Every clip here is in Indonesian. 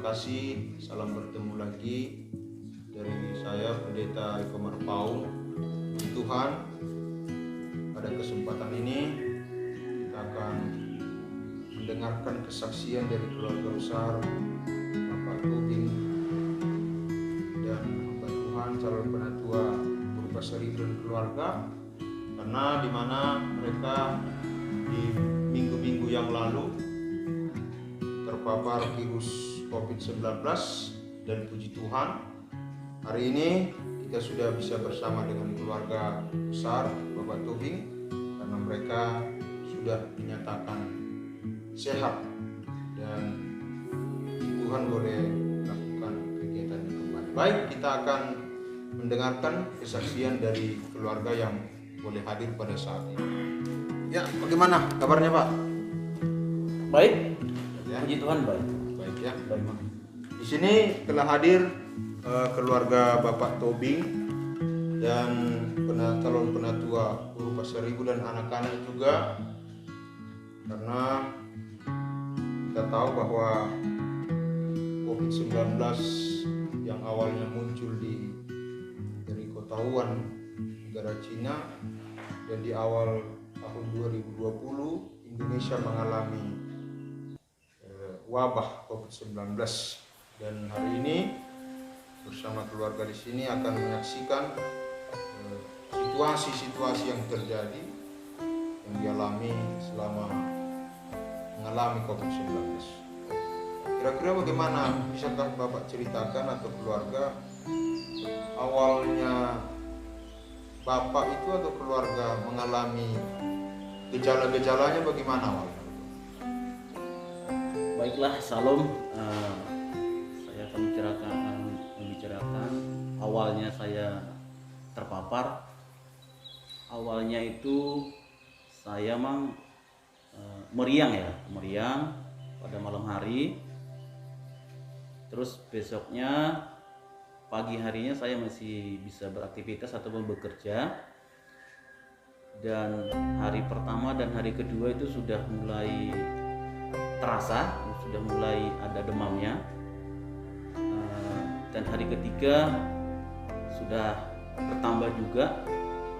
kasih, salam bertemu lagi dari saya Pendeta Eko Marpaung. Tuhan, pada kesempatan ini kita akan mendengarkan kesaksian dari keluarga besar Bapak Tobing dan hamba Tuhan calon penatua berupa Seribu dan keluarga, karena di mana mereka di minggu-minggu yang lalu terpapar virus COVID-19, dan puji Tuhan hari ini kita sudah bisa bersama dengan keluarga besar Bapak Tobing karena mereka sudah dinyatakan sehat dan Tuhan boleh melakukan kegiatannya kembali. Baik, kita akan mendengarkan kesaksian dari keluarga yang boleh hadir pada saat ini. Ya, bagaimana kabarnya Pak? Baik, Ya. puji Tuhan baik. Baik ya. Baik. Di sini telah hadir keluarga Bapak Tobing dan calon penatua berupa Seribu dan anak-anak juga, karena kita tahu bahwa COVID-19 yang awalnya muncul dari kota Wuhan, negara Cina, dan di awal tahun 2020 Indonesia mengalami wabah COVID-19, dan hari ini bersama keluarga di sini akan menyaksikan situasi-situasi yang terjadi yang dialami selama mengalami COVID-19. Kira-kira bagaimana, bisakah Bapak ceritakan atau keluarga awalnya Bapak itu atau keluarga mengalami gejala-gejalanya bagaimana awalnya? Baiklah, Salam. Saya akan membicarakan awalnya saya terpapar. Awalnya itu saya meriang pada malam hari. Terus besoknya pagi harinya saya masih bisa beraktivitas ataupun bekerja. Dan hari pertama dan hari kedua itu sudah mulai terasa, sudah mulai ada demamnya, dan hari ketiga sudah bertambah juga,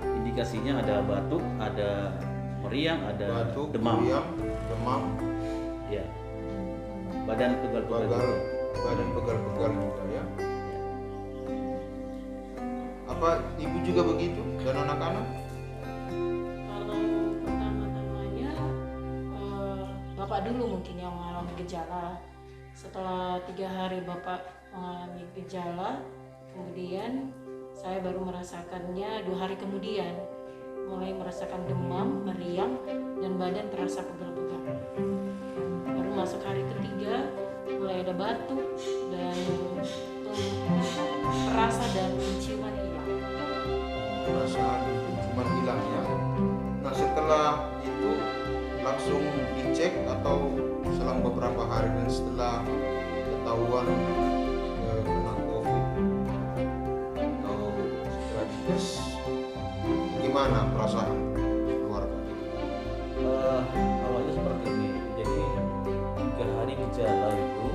indikasinya ada batuk, ada meriang, ada Batuk, demam, ya, badan pegal-pegal, badan pegal-pegal juga ya. Apa ibu juga begitu dan anak-anak? Kalau pertama-tamanya Bapak dulu mungkin yang mengalami gejala. Setelah 3 hari Bapak mengalami gejala, kemudian saya baru merasakannya 2 hari kemudian, mulai merasakan demam, meriang, dan badan terasa pegal-pegal. Baru masuk hari ketiga mulai ada batuk dan perasa dan penciuman hilang. Perasaan penciuman hilang ya. Nah, setelah itu langsung dicek atau selang beberapa hari dan setelah ketahuan kena COVID atau setelah dites, gimana perasaan keluarga? Awalnya seperti ini. Jadi 3 hari gejala itu,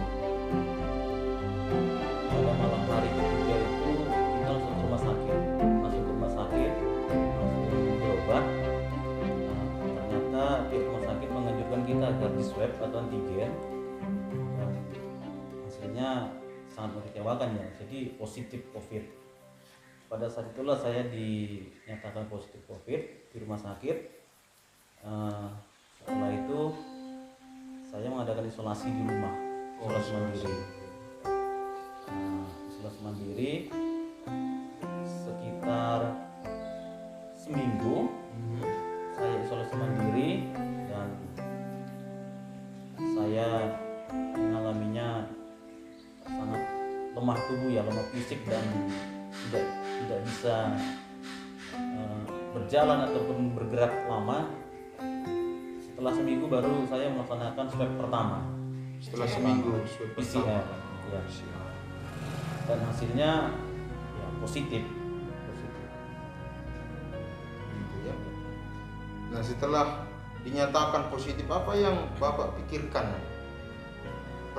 pada malam hari ketiga itu kita langsung ke rumah sakit, langsung berobat. Ternyata pihak rumah sakit menganjurkan kita agar di swab atau antigen. Dan hasilnya sangat mengecewakan ya. Jadi positif COVID. Pada saat itulah saya dinyatakan positif COVID di rumah sakit. Setelah itu saya mengadakan isolasi di rumah, isolasi mandiri sekitar seminggu. Saya isolasi mandiri dan saya mengalaminya sangat lemah tubuh ya, lemah fisik, dan tidak bisa berjalan ataupun bergerak lama. Setelah seminggu baru saya melaksanakan swab pertama. Setelah seminggu swab PCR, ya. Dan hasilnya ya positif. Gitu ya. Nah, setelah dinyatakan positif, apa yang Bapak pikirkan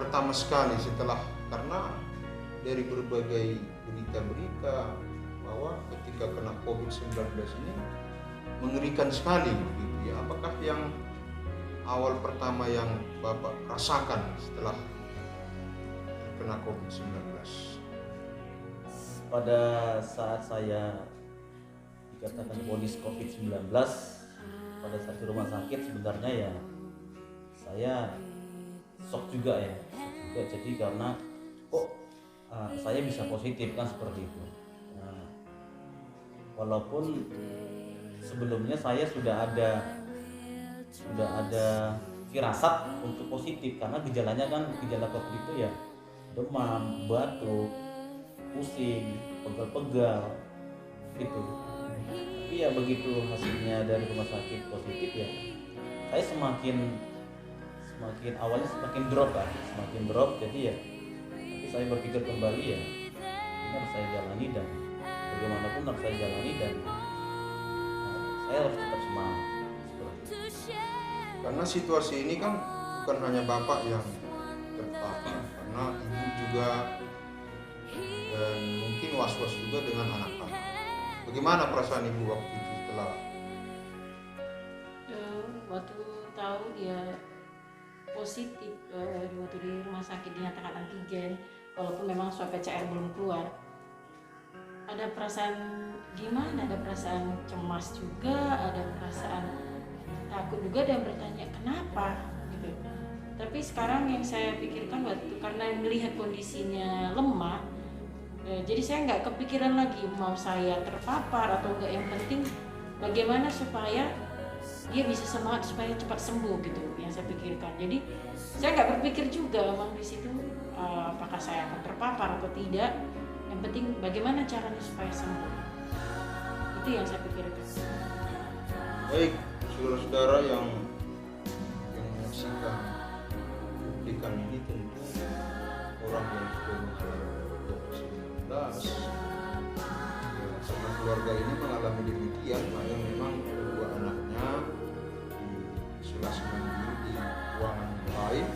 pertama sekali setelah karena dari berbagai berita-berita bahwa ketika kena COVID-19 ini mengerikan sekali gitu ya. Apakah yang awal pertama yang Bapak rasakan setelah terkena COVID-19? Pada saat saya dikatakan ponis COVID-19, pada saat di rumah sakit sebenarnya ya saya shock juga ya. Jadi karena kok saya bisa positif kan seperti itu. Nah, walaupun sebelumnya saya sudah ada firasat untuk positif, karena gejalanya kan gejala COVID itu ya demam, batuk, pusing, pegal-pegal gitu. Tapi ya begitu hasilnya dari rumah sakit positif ya, saya semakin awalnya semakin drop kan, jadi ya tapi saya berpikir kembali ya ini harus saya jalani, dan bagaimanapun harus saya jalani, dan saya harus tetap semangat seperti itu. Karena situasi ini kan bukan hanya Bapak yang terpapar, karena Ibu juga dan mungkin was-was juga dengan anak-anak. Bagaimana perasaan Ibu waktu itu setelah waktu tahu dia positif, waktu di rumah sakit dinyatakan antigen, walaupun memang swab PCR belum keluar, ada perasaan gimana, ada perasaan cemas juga, ada perasaan takut juga, dan bertanya kenapa gitu. Tapi sekarang yang saya pikirkan waktu karena melihat kondisinya lemah, jadi saya nggak kepikiran lagi mau saya terpapar atau enggak. Yang penting bagaimana supaya dia bisa semangat supaya cepat sembuh gitu yang saya pikirkan. Jadi saya nggak berpikir juga memang di situ apakah saya akan terpapar atau tidak. Yang penting bagaimana caranya supaya sembuh. Itu yang saya pikirkan. baik saudara-saudara yang menyaksikan cuplikan ini, tentu orang yang sudah mengalami COVID-19 ya, sama keluarga ini mengalami demikian, maka memang kedua anaknya diisolasi mandiri di ruangan yang lain.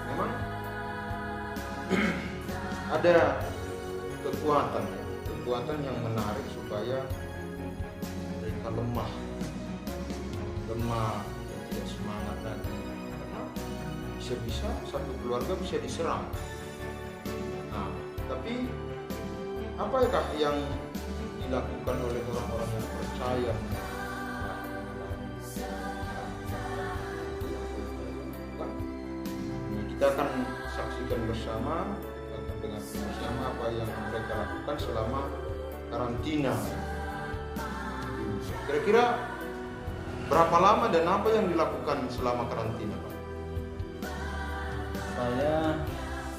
Memang ada kekuatan yang menarik supaya mereka lemah dan tidak semangat lagi, karena bisa-bisa satu keluarga bisa diserang. Nah, tapi apakah yang dilakukan oleh orang-orang yang percaya? Kita akan saksikan bersama, kita akan dengar bersama apa yang mereka lakukan selama karantina. Kira-kira berapa lama dan apa yang dilakukan selama karantina, Pak? Saya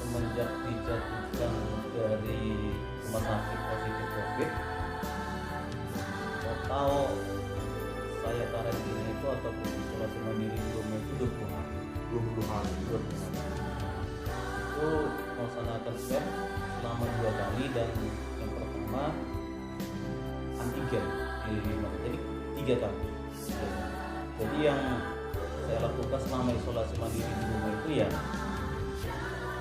semenjak dijatuhkan dari rumah sakit positif COVID, total saya karantina itu ataupun isolasi mandiri di rumah itu 20 hari. 20 hari. Itu melaksanakan swab selama 2 kali, dan yang pertama antigen di rumah, jadi 3 kali. Jadi yang saya lakukan selama isolasi mandiri di rumah itu ya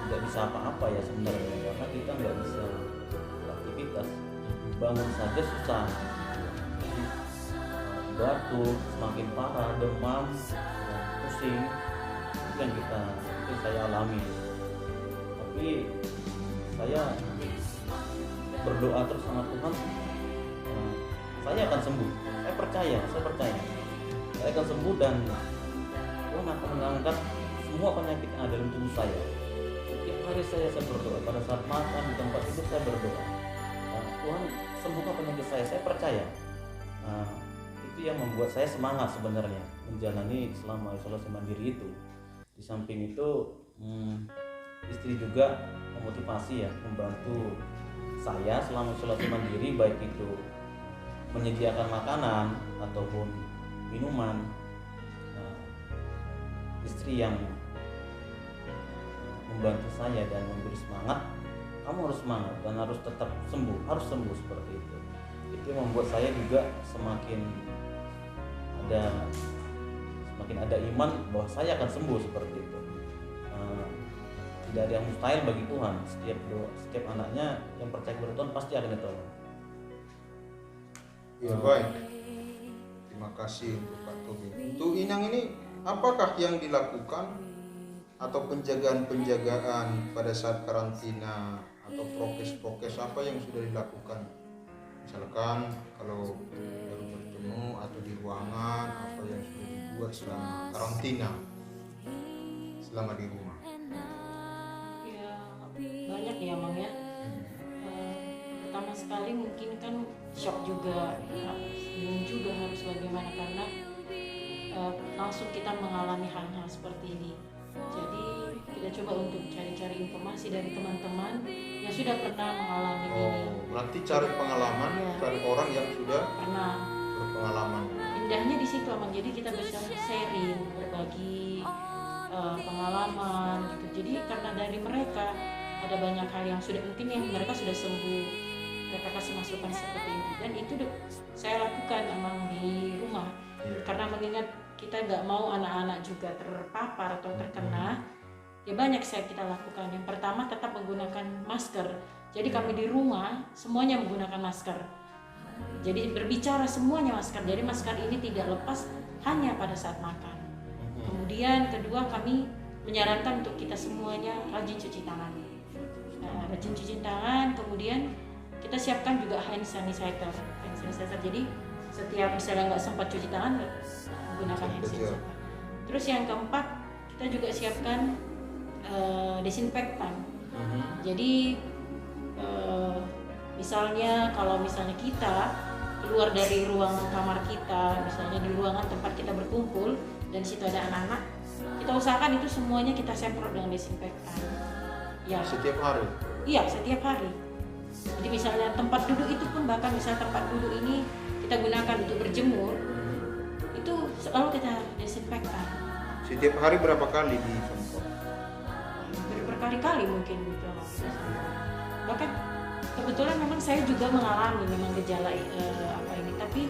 nggak bisa apa-apa ya sebenarnya, karena kita nggak bisa beraktivitas, bangun saja susah, batuk semakin parah, demam, pusing, itu yang saya alami. Tapi saya berdoa terus sama Tuhan, saya akan sembuh. Saya percaya saya akan sembuh, dan Tuhan akan mengangkat semua penyakit yang ada dalam tubuh saya. Setiap hari saya berdoa, pada saat makan di tempat tidur saya berdoa, Tuhan sembuhkan penyakit saya percaya. Itu yang membuat saya semangat sebenarnya menjalani selama isolasi mandiri itu. Di samping itu istri juga memotivasi ya, membantu saya selama isolasi mandiri, baik itu menyediakan makanan ataupun minuman. Istri yang membantu saya dan memberi semangat, kamu harus semangat dan harus tetap sembuh, harus sembuh, seperti itu. Itu yang membuat saya juga semakin ada iman bahwa saya akan sembuh, seperti itu. tidak ada yang mustahil bagi Tuhan. Setiap anaknya yang percaya kepada Tuhan pasti akan ditolong. Ya baik. Terima kasih untuk Pak Tobing. Untuk Inang ini apakah yang dilakukan atau penjagaan-penjagaan pada saat karantina atau prokes-prokes apa yang sudah dilakukan? Misalkan kalau baru bertemu atau di ruangan apa yang sudah dibuat selama karantina selama di rumah? Ya banyak ya Mang ya. Pertama sekali mungkin kan shock juga, bingung juga harus bagaimana karena langsung kita mengalami hal-hal seperti ini. Jadi kita coba untuk cari-cari informasi dari teman-teman yang sudah pernah mengalami ini. Nanti cari pengalaman, Ya. cari orang yang sudah Pernah. berpengalaman. Indahnya di situ Amang. Jadi kita bisa sharing, berbagi pengalaman gitu. Jadi karena dari mereka ada banyak hal yang sudah mungkin yang mereka sudah sembuh, mereka kasih masukan seperti ini dan itu saya lakukan Amang di rumah. Karena mengingat kita nggak mau anak-anak juga terpapar atau terkena, ya banyak kita lakukan. Yang pertama tetap menggunakan masker. Jadi kami di rumah semuanya menggunakan masker. Jadi berbicara semuanya masker. Jadi masker ini tidak lepas hanya pada saat makan. Kemudian kedua kami menyarankan untuk kita semuanya rajin cuci tangan. Nah, rajin cuci tangan. Kemudian kita siapkan juga hand sanitizer. Jadi setiap misalnya nggak sempat cuci tangan menggunakan hand sanitizer. Terus yang keempat kita juga siapkan desinfektan. Jadi misalnya kalau misalnya kita keluar dari ruang kamar kita, misalnya di ruangan tempat kita berkumpul dan situ ada anak-anak, kita usahakan itu semuanya kita semprot dengan desinfektan. Ya. Setiap hari? Iya, setiap hari. Jadi misalnya tempat duduk itu pun bahkan misalnya tempat duduk ini kita gunakan untuk berjemur, itu selalu kita desinfektan. Setiap hari berapa kali disemprot? Berkali-kali mungkin gitu. Bahkan kebetulan memang saya juga mengalami memang gejala apa ini, tapi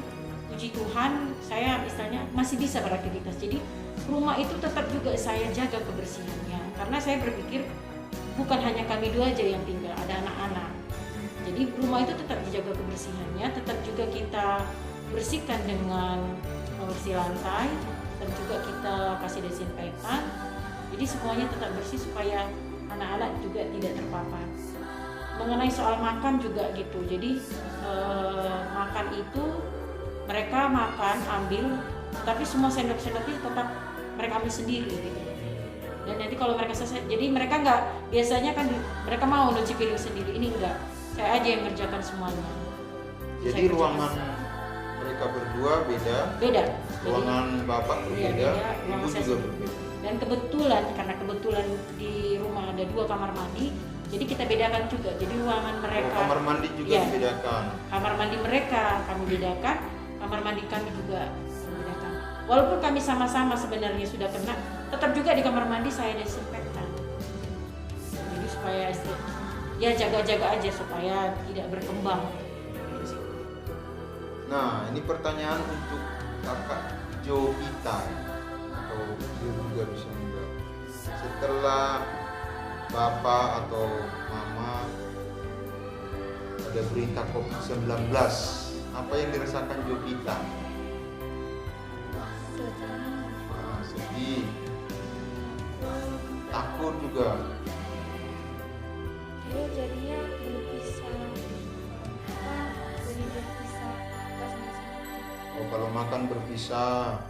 puji Tuhan saya misalnya masih bisa beraktivitas. Jadi rumah itu tetap juga saya jaga kebersihannya karena saya berpikir bukan hanya kami dua aja yang tinggal, ada anak-anak. Jadi rumah itu tetap dijaga kebersihannya, tetap juga kita bersihkan dengan bersih lantai dan juga kita kasih desinfektan. Jadi semuanya tetap bersih supaya anak-anak juga tidak terpapar. Mengenai soal makan juga gitu. Jadi makan itu mereka makan ambil, tapi semua sendok-sendoknya tetap mereka ambil sendiri gitu. Dan nanti kalau mereka selesai, jadi mereka nggak biasanya kan mereka mau nyuci piring sendiri, ini enggak. Saya aja yang ngerjakan semuanya. Jadi ruangan mereka berdua beda. Beda. Ruangan bapak berbeda, ruangan ibu saya juga sendiri. berbeda. Dan kebetulan karena kebetulan di rumah ada 2 kamar mandi, jadi kita bedakan juga. Jadi ruangan mereka. Kamar mandi juga ya, dibedakan. Kamar mandi mereka kami bedakan, kamar mandi kami juga bedakan. Walaupun kami sama-sama sebenarnya sudah kena, tetap juga di kamar mandi saya desinfektan. Jadi supaya ya jaga-jaga aja supaya tidak berkembang. Nah, ini pertanyaan untuk kakak Jovita atau dia juga bisa menjawab. Setelah bapak atau mama ada berita COVID-19, apa yang dirasakan Jovita? Sedih, takut juga. Jadinya berpisah pas masih. Oh, kalau makan berpisah,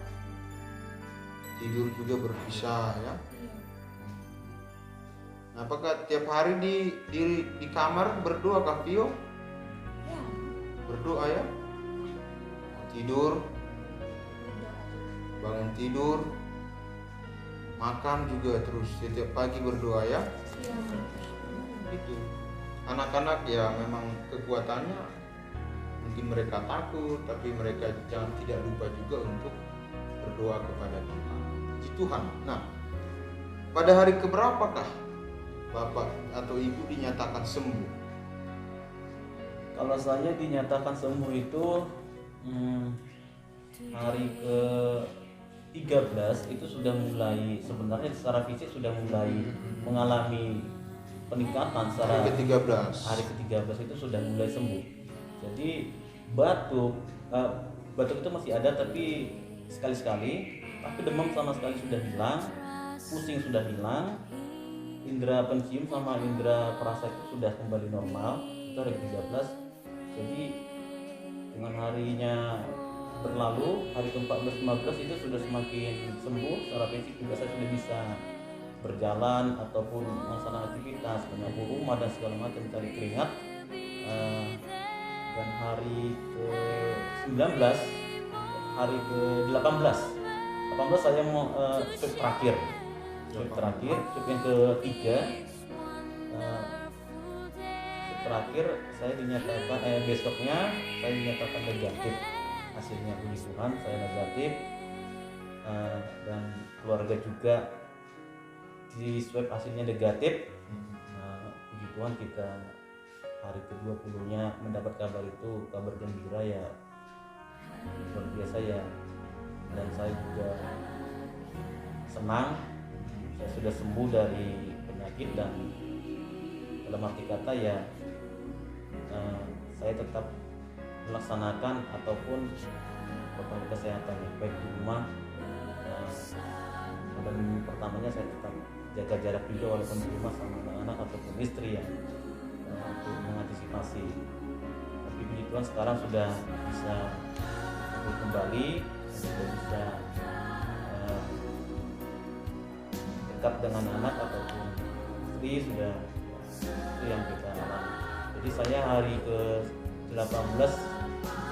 tidur juga berpisah ya. Nah, apakah tiap hari di kamar berdoa Kak Pio? Ya, Berdoa ya? Tidur, bangun tidur, makan juga terus setiap pagi berdoa ya. Itu anak-anak ya memang kekuatannya mungkin mereka takut, tapi mereka jangan tidak lupa juga untuk berdoa kepada Tuhan. Puji Tuhan. Nah, pada hari keberapakah bapak atau ibu dinyatakan sembuh? Kalau saya dinyatakan sembuh itu hari ke 13 itu sudah mulai, sebenarnya secara fisik sudah mulai mengalami peningkatan. Secara Hari ke-13. hari ke-13 itu sudah mulai sembuh. Jadi batuk itu masih ada tapi sekali-sekali, tapi demam sama sekali sudah hilang, pusing sudah hilang, indera pencium sama indera perasa itu sudah kembali normal. Itu hari ke-13. Jadi dengan harinya berlalu, hari ke-14 15 itu sudah semakin sembuh. Secara fisik juga saya sudah bisa berjalan ataupun melaksanakan aktivitas, menyapu rumah dan segala macam, cari keringat. Dan hari ke-19, hari ke-18 saya mau swab terakhir. Swab yang ketiga, swab terakhir saya dinyatakan besoknya saya dinyatakan negatif. Hasilnya puji Tuhan saya negatif, dan keluarga juga di swab hasilnya negatif. Puji Tuhan kita hari ke-20-nya mendapat kabar itu, kabar gembira ya, luar biasa ya. Dan saya juga senang saya sudah sembuh dari penyakit, dan dalam arti kata ya saya tetap melaksanakan ataupun protokol kesehatan baik di rumah. Pada minggu pertamanya saya tetap jaga jarak juga walaupun di rumah sama anak-anak ataupun istri ya, untuk mengantisipasi. Tapi puji Tuhan sekarang sudah bisa kembali, sudah bisa dekat dengan anak ataupun istri, sudah itu yang kita alami. Jadi saya hari ke-18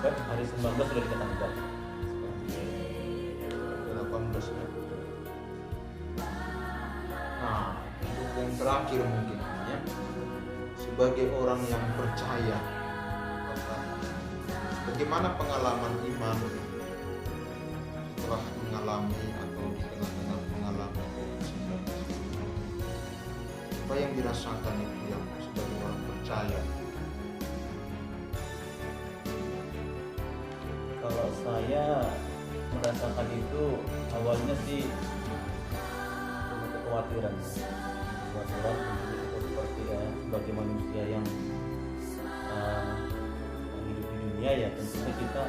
hari 19 sudah dikatakan 18 ya. Nah, untuk yang terakhir mungkin ya, sebagai orang yang percaya, bagaimana pengalaman iman setelah mengalami atau di tengah-tengah mengalami COVID-19? Apa yang dirasakan itu yang sebagai orang percaya? Kalau saya merasakan itu awalnya sih kekhawatiran seperti ya, sebagai manusia yang hidup di dunia ya, tentunya kita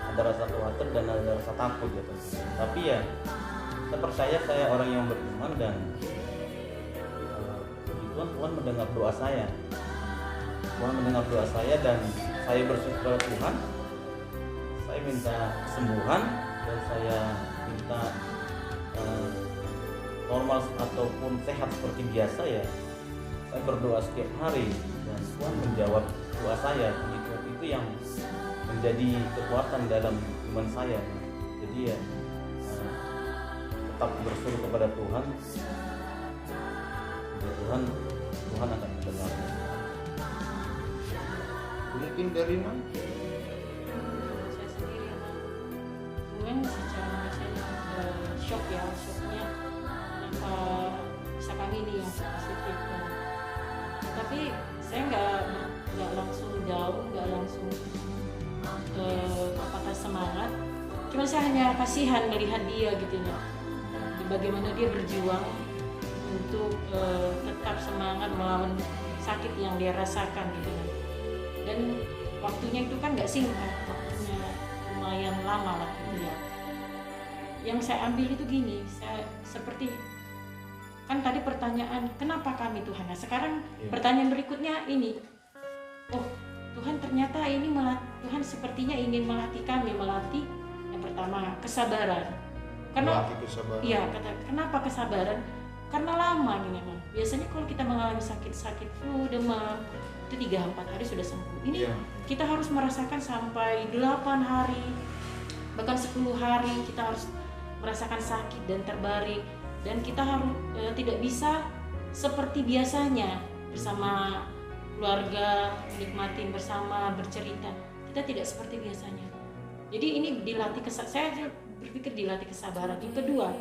ada rasa khawatir dan ada rasa takut ya tentunya. Tapi ya saya percaya saya orang yang beriman, dan Tuhan mendengar doa saya. Tuhan mendengar doa saya dan saya bersyukur kepada Tuhan. Saya minta kesembuhan dan saya minta normal ataupun sehat seperti biasa ya. Saya berdoa setiap hari dan Tuhan menjawab doa saya. Itu yang menjadi kekuatan dalam iman saya. Jadi ya tetap bersyukur kepada Tuhan. Tuhan akan mendengar. Mungkin dari mana? Saya sendiri mungkin secara saya shocknya kenapa bisa kami ini yang positif kan. Tapi saya nggak langsung down, nggak langsung patah semangat. Cuma saya hanya kasihan melihat dia gitu ya, bagaimana dia berjuang untuk tetap semangat melawan sakit yang dia rasakan gitu kan. Dan waktunya itu kan nggak singkat, waktunya lumayan lama lah gitu ya. Yang saya ambil itu gini, saya seperti kan tadi pertanyaan kenapa kami Tuhan. Nah sekarang pertanyaan berikutnya ini, oh Tuhan ternyata ini Tuhan sepertinya ingin melatih kami, melatih yang pertama kesabaran. Karena iya kenapa kesabaran? Karena lama nih memang. Biasanya kalau kita mengalami sakit flu, demam, itu 3-4 hari sudah sembuh. Ini kita harus merasakan sampai 8 hari, bahkan 10 hari kita harus merasakan sakit dan terbaring. Dan kita harus tidak bisa seperti biasanya bersama keluarga, menikmati bersama, bercerita. Kita tidak seperti biasanya. Jadi ini dilatih saya berpikir dilatih kesabaran. Yang kedua,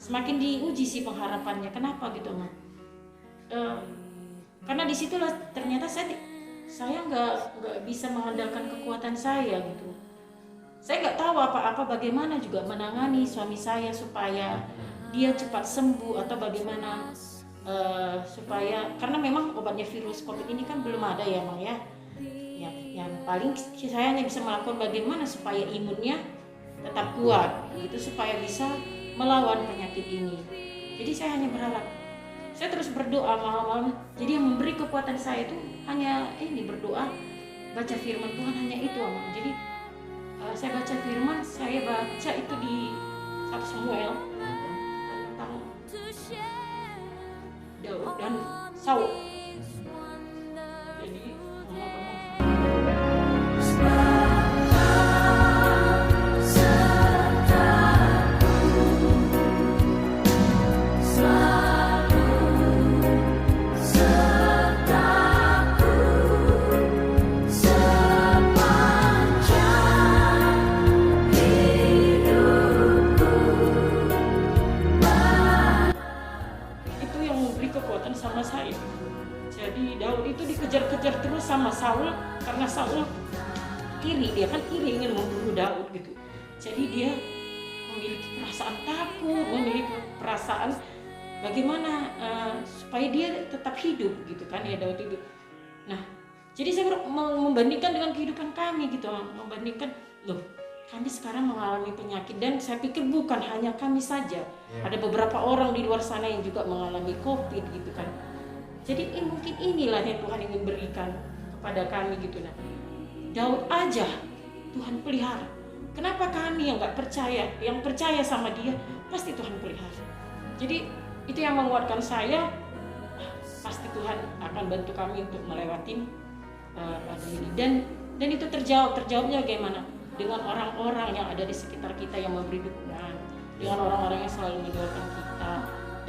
semakin diuji sih pengharapannya. Kenapa gitu Mak? Karena disitulah ternyata saya nggak bisa mengandalkan kekuatan saya gitu. Saya nggak tahu apa-apa bagaimana juga menangani suami saya supaya dia cepat sembuh atau bagaimana supaya, karena memang obatnya virus COVID ini kan belum ada ya Mang ya. Yang paling saya hanya bisa melakukan bagaimana supaya imunnya tetap kuat gitu, supaya bisa melawan penyakit ini. Jadi saya hanya berharap, saya terus berdoa malam-malam. Jadi yang memberi kekuatan saya itu hanya ini, berdoa, baca firman Tuhan, hanya itu Mang. Jadi saya baca firman, saya baca itu di 1 Samuel tentang Daud dan Saul. Jadi sama saya. Jadi Daud itu dikejar-kejar terus sama Saul karena Saul iri, dia kan iri ingin membunuh Daud gitu. Jadi dia memiliki perasaan takut, memiliki perasaan bagaimana supaya dia tetap hidup gitu kan ya Daud itu. Nah, jadi saya membandingkan dengan kehidupan kami gitu, membandingkan loh, kami sekarang mengalami penyakit dan saya pikir bukan hanya kami saja. Ada beberapa orang di luar sana yang juga mengalami COVID gitu kan. Jadi mungkin inilah yang Tuhan ingin berikan kepada kami gitu. Nah, Daud aja Tuhan pelihara. Kenapa kami yang nggak percaya, yang percaya sama dia pasti Tuhan pelihara. Jadi itu yang menguatkan saya. Pasti Tuhan akan bantu kami untuk melewati ini. Dan itu terjawabnya bagaimana? Dengan orang-orang yang ada di sekitar kita yang memberi dukungan, dengan orang-orang yang selalu mendoakan kita,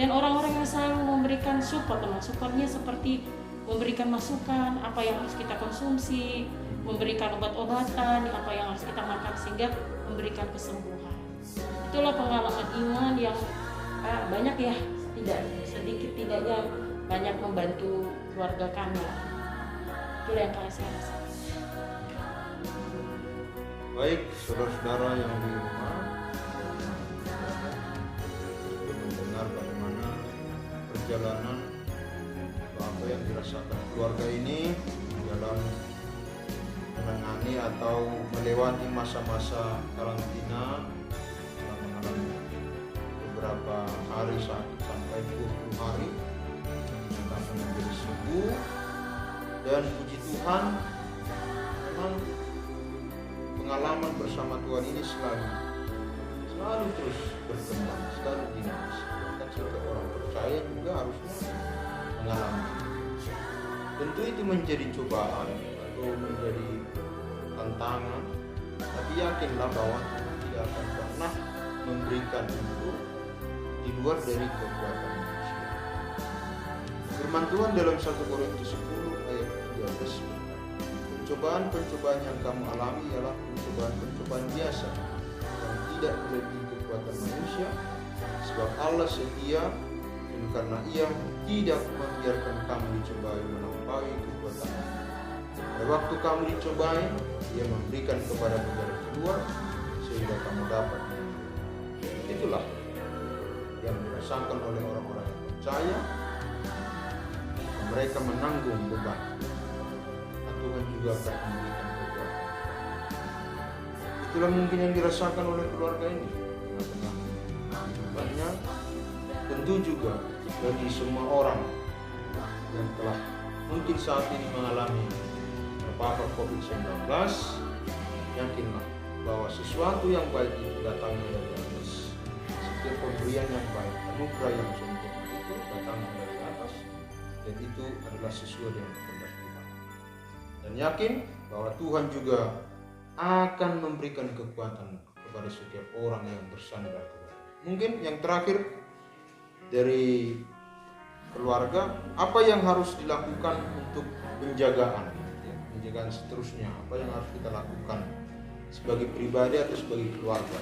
dan orang-orang yang selalu memberikan support. Supportnya seperti memberikan masukan apa yang harus kita konsumsi, memberikan obat-obatan apa yang harus kita makan sehingga memberikan kesembuhan. Itulah pengalaman iman yang banyak ya, tidak sedikit tidaknya banyak membantu keluarga kami. Itulah yang saya rasa. Baik, saudara-saudara yang di rumah, mendengar bagaimana perjalanan apa yang dirasakan keluarga ini dalam menangani atau melewati masa-masa karantina, mengalami beberapa hari sampai 20 hari sampai menjadi sembuh. Dan puji Tuhan, memang pengalaman bersama Tuhan ini selalu terus berkembang, selalu dinamis. Bahkan setiap orang percaya juga harusnya mengalami. Tentu itu menjadi cobaan atau menjadi tantangan, tapi yakinlah bahwa Tuhan tidak akan pernah memberikan itu di luar dari kekuatan manusia. Firman Tuhan dalam 1 Korintus 10 ayat 13, pencobaan-pencobaan yang kamu alami ialah pencobaan-pencobaan biasa yang tidak melebihi kekuatan manusia, sebab Allah setia dan karena Ia tidak membiarkan kamu dicobai melampaui kekuatanmu. Pada waktu kamu dicobai, Ia memberikan kepada jalan keluar sehingga kamu dapat menang. Itulah yang dirasakan oleh orang-orang yang percaya. Mereka menanggung beban. Tuhan juga akan memberikan kekuatan. Itulah mungkin yang dirasakan oleh keluarga ini. Tengah-tengah kehidupannya, tentu juga bagi semua orang yang telah mungkin saat ini mengalami terpapar COVID-19, yakinlah bahwa sesuatu yang baik itu datangnya dari atas. Setiap pemberian yang baik, anugerah yang sempurna itu datangnya dari atas, dan itu adalah sesuai dengan kehendak Tuhan. Dan yakin bahwa Tuhan juga akan memberikan kekuatan kepada setiap orang yang bersandar kepada. Mungkin yang terakhir dari keluarga, apa yang harus dilakukan untuk penjagaan seterusnya, apa yang harus kita lakukan sebagai pribadi atau sebagai keluarga?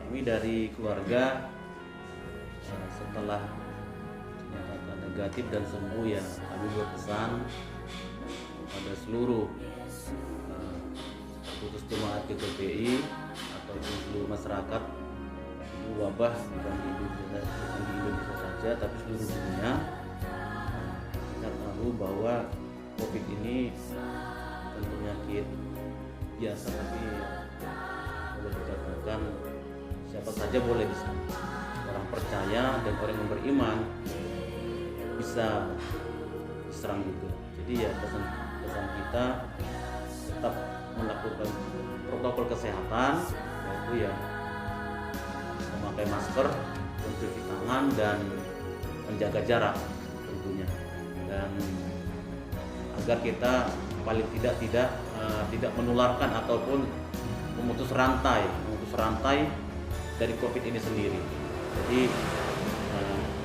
Kami dari keluarga setelah dinyatakan negatif dan sembuh ya, kami berpesan kepada seluruh khusus jemaat GKPI ataupun seluruh masyarakat, ini wabah bukan di Indonesia saja tapi seluruh dunia. Kita tahu bahwa COVID ini bukan penyakit biasa, tapi boleh dikatakan siapa saja boleh disampai. Orang percaya dan orang yang beriman bisa diserang juga. Jadi ya pesan kita tetap melakukan protokol kesehatan, yaitu ya memakai masker, mencuci tangan dan menjaga jarak tentunya, dan agar kita paling tidak menularkan ataupun memutus rantai dari COVID ini sendiri. Jadi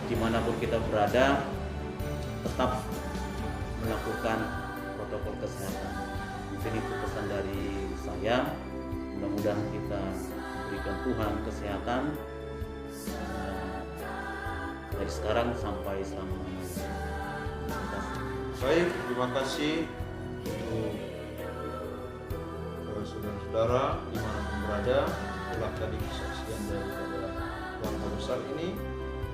dimanapun kita berada tetap melakukan protokol kesehatan. Mungkin itu pesan dari saya. Mudah-mudahan kita berikan Tuhan kesehatan dari sekarang sampai selama-lamanya. Baik, terima kasih untuk saudara-saudara dimanapun berada. Itulah tadi kesaksian daripada keluarga besar ini.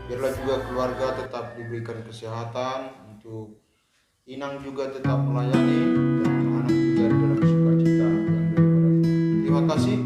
Biarlah juga keluarga tetap diberikan kesehatan, untuk inang juga tetap melayani, dan anak-anak juga di dalam sukacita yang daripada Tuhan. Terima kasih.